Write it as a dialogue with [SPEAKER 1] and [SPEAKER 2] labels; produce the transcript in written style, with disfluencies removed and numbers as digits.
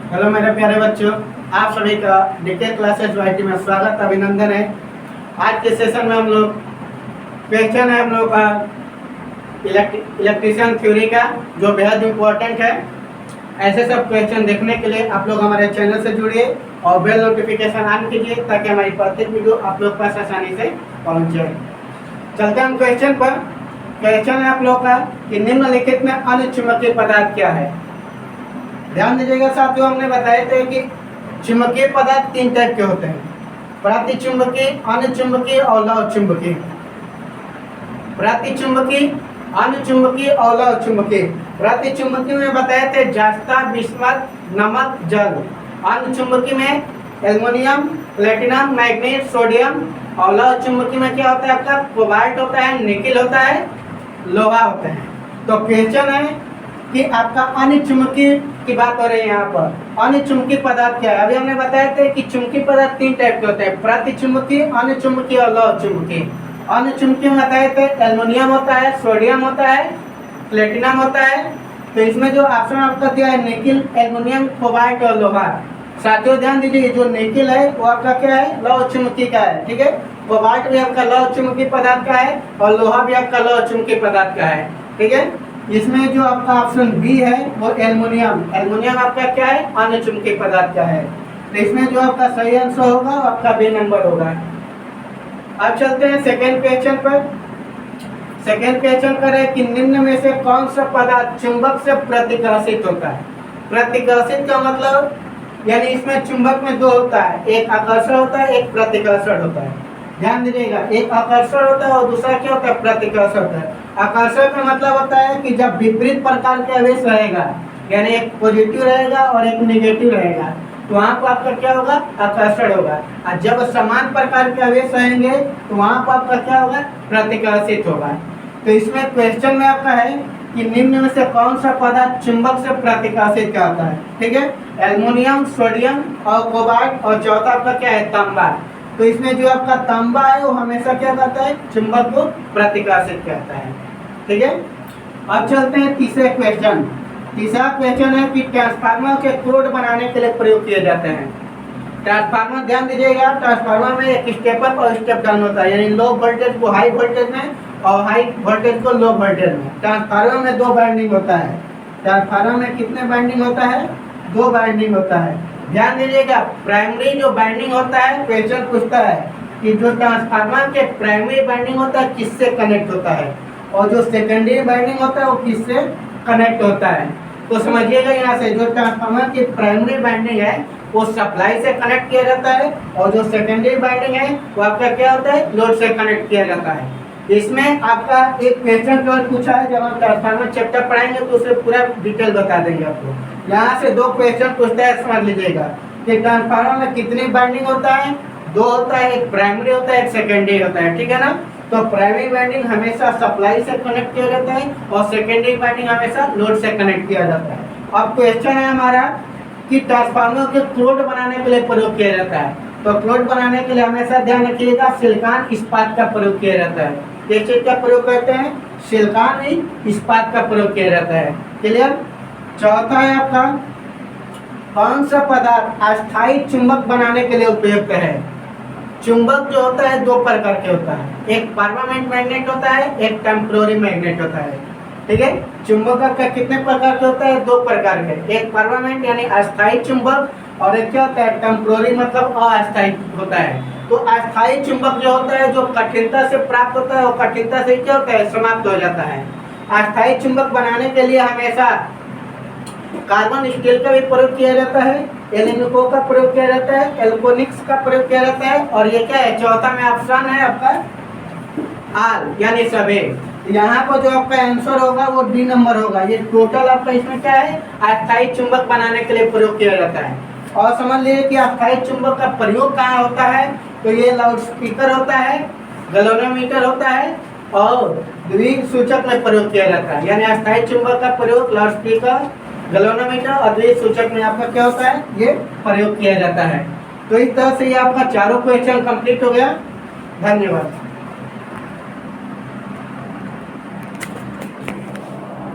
[SPEAKER 1] Hello मेरे प्यारे बच्चों, आप सभी का डीके क्लासेस वाईटी में स्वागत अभिनंदन है। आज के सेशन में हम लोग क्वेश्चन है हम लोग का इलेक्ट्रिशियन थ्योरी का, जो बेहद इम्पोर्टेंट है। ऐसे सब क्वेश्चन देखने के लिए आप लोग हमारे चैनल से जुड़िए और बेल नोटिफिकेशन ऑन कीजिए ताकि हमारी प्रत्येक वीडियो आप लोग पास आसानी से पहुँच जाए। चलते हैं हम क्वेश्चन पर। क्वेश्चन है आप लोग का कि निम्नलिखित में अन्य चुंबकीय पदार्थ क्या है। ध्यान दीजिएगा साथियों, हमने बताए थे कि चुंबकीय पदार्थ तीन टाइप के होते हैं: प्रतिचुंबकीय, अनुचुंबकीय और लव चुंबकीय। प्रतिचुंबकीय, अनुचुंबकीय और लव चुंबकीय। प्रतिचुंबकीय में बताए थे जस्ता, बिस्मथ, नमक, जल। अनुचुंबकीय में एल्युमिनियम, प्लेटिनम, मैग्नीज, सोडियम। और लव चुंबकीय में क्या होता है आपका? कोबाल्ट होता है, निकिल होता है, लोहा होता है। तो क्वेश्चन है कि आपका अन्य चुंबकीय की बात हो रही है। यहाँ पर अन्य चुंबकीय पदार्थ क्या है? अभी हमने बताया था कि चुंबकीय पदार्थ तीन टाइप के होते हैं: प्रतिचुंबकीय, अन्य चुंबकीय और लव चुंबकीय। अन्य चुंबकीय में बताए थे एल्युमिनियम होता है, सोडियम होता है, प्लेटिनम होता है। तो इसमें जो ऑप्शन आपका दिया है निकिल, एल्युमिनियम, कोबाल्ट और लोहा। साथियों ध्यान दीजिए, जो निकिल है वो आपका क्या है? लव चुंबकीय का है, ठीक है। कोबाल्ट भी आपका लव चुंबकीय पदार्थ का है और लोहा भी आपका लव चुंबकीय पदार्थ का है, ठीक है। इसमें जो आपका ऑप्शन बी है वो एल्युमिनियम। एल्युमिनियम आपका क्या है? अन्य चुंबकीय पदार्थ का है। तो इसमें जो आपका सही आंसर होगा वो आपका बी नंबर होगा। अब चलते हैं सेकेंड क्वेश्चन पर। सेकेंड क्वेश्चन पर है कि निम्न में से कौन सा पदार्थ चुंबक से प्रतिकर्षित होता है। प्रतिकर्षित का मतलब यानी इसमें चुंबक में दो होता है, एक आकर्षण होता है, एक प्रतिकर्षण होता है। ध्यान दीजिएगा, एक आकर्षण होता है और दूसरा क्या होता है? प्रतिकर्षण होता है। आकर्षण का मतलब होता है कि जब विपरीत प्रकार के आवेश रहेगा, यानी एक पॉजिटिव रहेगा और एक नेगेटिव रहेगा, तो वहाँ पर आपका क्या होगा? आकर्षण होगा। और जब समान प्रकार के आवेश रहेंगे तो वहाँ पर आपका क्या होगा? प्रतिकर्षित होगा। तो इसमें क्वेश्चन में आपका है कि निम्न में से कौन सा पदार्थ चुंबक से प्रतिकर्षित करता है, ठीक है। एल्युमिनियम, सोडियम और कोबाल्ट, और चौथा आपका क्या है? तांबा। तो इसमें जो आपका तांबा है वो हमेशा क्या करता है? चुंबक को प्रतिकर्षित करता है, ठीक है। अब चलते हैं तीसरे क्वेश्चन। तीसरा क्वेश्चन है कि ट्रांसफार्मर के क्रोड बनाने के लिए प्रयोग किए जाते हैं। ट्रांसफार्मर ध्यान दीजिएगा, ट्रांसफार्मर में एक स्टेप अप और स्टेप डाउन होता है, यानी लो वोल्टेज को हाई वोल्टेज में और हाई वोल्टेज को लो वोल्टेज में। ट्रांसफार्मर में दो वाइंडिंग होता है। ट्रांसफार्मर में कितने वाइंडिंग होता है? दो वाइंडिंग होता है। ध्यान दीजिएगा, प्राइमरी जो वाइंडिंग होता है, क्वेश्चन पूछता है कि जो ट्रांसफार्मर के प्राइमरी वाइंडिंग होता है किससे कनेक्ट होता है, और जो सेकेंडरी वाइंडिंग होता है वो किससे कनेक्ट होता है। तो समझिएगा, यहाँ से जो ट्रांसफार्मर की प्राइमरी वाइंडिंग है वो सप्लाई से कनेक्ट किया जाता है, और जो सेकेंडरी वाइंडिंग है वो आपका क्या होता है? लोड से कनेक्ट किया जाता है। इसमें आपका एक क्वेश्चन केवल पूछा है, जब हम ट्रांसफार्मर चैप्टर पढ़ाएंगे तो उसे पूरा डिटेल बता देंगे आपको। यहाँ से दो क्वेश्चन पूछता है, समझ लीजिएगा कि ट्रांसफार्मर में कितनी वाइंडिंग होता है? दो होता है, एक प्राइमरी होता है, एक सेकेंडरी होता है, ठीक है ना। तो प्राइमरी वाइंडिंग हमेशा सप्लाई से कनेक्ट किया जाता है और सेकेंडरी वाइंडिंग हमेशा लोड से कनेक्ट किया जाता है। अब क्वेश्चन है हमारा कि ट्रांसफार्मर के क्लोड बनाने के लिए प्रयोग किया जाता है। तो क्लोड बनाने के लिए हमेशा ध्यान रखिएगा, सिलिकॉन इस्पात का प्रयोग किया जाता है। किस चीज का प्रयोग करते हैं? सिलिकॉन इस्पात का प्रयोग किया जाता है। क्लियर। चौथा है आपका, कौन सा पदार्थ अस्थायी चुंबक बनाने के लिए उपयुक्त है। चुंबक जो होता है दो प्रकार के होता है, एक परमानेंट मैग्नेट होता है, एक टेम्पररी मैग्नेट होता है, ठीक है। चुंबक आपका कितने प्रकार के होता है? दो प्रकार के, एक परमानेंट यानी अस्थायी चुंबक, और एक क्या होता है? टेम्पररी मतलब अस्थायी होता है। तो अस्थायी चुंबक जो होता है, जो कठिनता से प्राप्त होता है, वो कठिनता से क्या होता है? समाप्त हो जाता है। अस्थायी चुंबक बनाने के लिए हमेशा कार्बन स्टील का भी प्रयोग किया जाता है, एल्युमिनियम का प्रयोग किया जाता है, एल्कोनिक्स का प्रयोग किया जाता है, और ये क्या है? चौथा में ऑप्शन है आपका आर यानी सभी। यहाँ पर जो आपका आंसर होगा वो डी नंबर होगा। ये टोटल आपका इसमें क्या है? अस्थायी चुंबक बनाने के लिए प्रयोग किया जाता है। और समझ लीजिए कि अस्थायी चुंबक का प्रयोग कहाँ होता है? तो ये लाउड स्पीकर होता है, गैल्वेनोमीटर होता है, और द्विसूचक में प्रयोग किया जाता है। यानी अस्थायी चुंबक का प्रयोग लाउड स्पीकर, गैल्वेनोमीटर और द्विसूचक में आपका क्या होता है? ये प्रयोग किया जाता है। तो इस तरह से ये आपका चारों क्वेश्चन कंप्लीट हो गया। धन्यवाद।